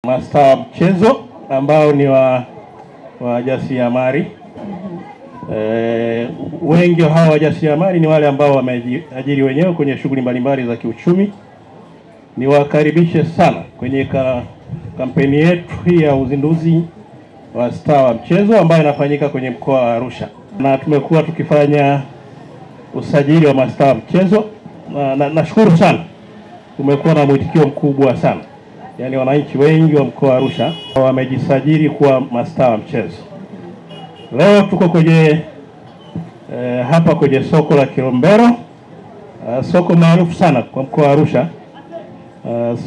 Mastaa mchezo ambao ni wa jasiriamali. Wengi hawa wajasiriamali ni wale ambao wameajiri wenyewe kwenye shughuli mbalimbali za kiuchumi. Niwakaribishe sana kwenye kampeni yetu hii ya uzinduzi wa staa wa mchezo ambayo inafanyika kwenye mkoa wa Arusha. Na tumekuwa tukifanya usajili wa mastaa mchezo na nashukuru sana. Tumekuwa na mwitikio mkubwa sana. Yaani wananchi wengi wa mkoa wa Arusha wamejisajili kuwa mastaa wa mchezo. Leo tuko kwenye hapa kwenye soko la Kilombero, soko maarufu sana kwa mkoa wa Arusha,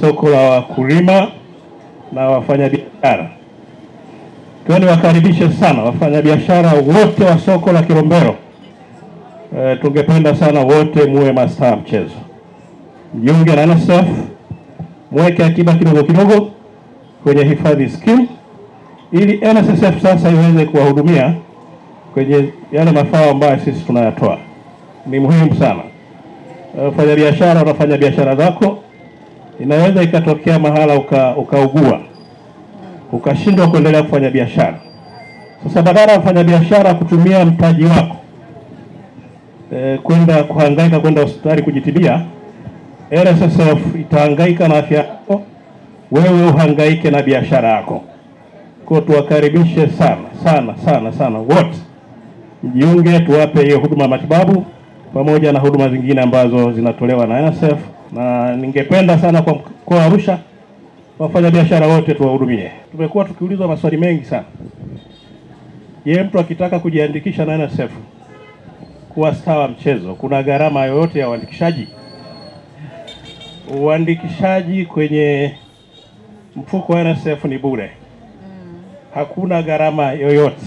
soko la wakulima na wafanyabiashara. Kwa hiyo niwakaribishe sana wafanyabiashara wote wa soko la Kilombero. Tungependa sana wote muwe mastaa mchezo. Mjiunge na NSSF, mweke akiba kidogo kidogo kwenye hifadhi skimu ili NSSF sasa iweze kuwahudumia kwenye yale mafao ambayo sisi tunayatoa. Ni muhimu sana. Fanya biashara, unafanya biashara zako, inaweza ikatokea mahala ukaugua, ukashindwa kuendelea kufanya biashara. Sasa badala ya kufanya biashara kutumia mtaji wako kwenda kuhangaika kwenda hospitali kujitibia, NSSF itahangaika na afya yako, wewe uhangaike na biashara yako. Kwa tuwakaribishe sana wote mjiunge, tuwape hiyo huduma matibabu pamoja na huduma zingine ambazo zinatolewa na NSSF. Na ningependa sana kwa mkoa wa Arusha wafanya biashara wote tuwahudumie. Tumekuwa tukiulizwa maswali mengi sana. Je, mtu akitaka kujiandikisha na NSSF kuwa staa wa mchezo kuna gharama yoyote ya uandikishaji? Uandikishaji kwenye mfuko wa NSSF ni bure. Hakuna gharama yoyote.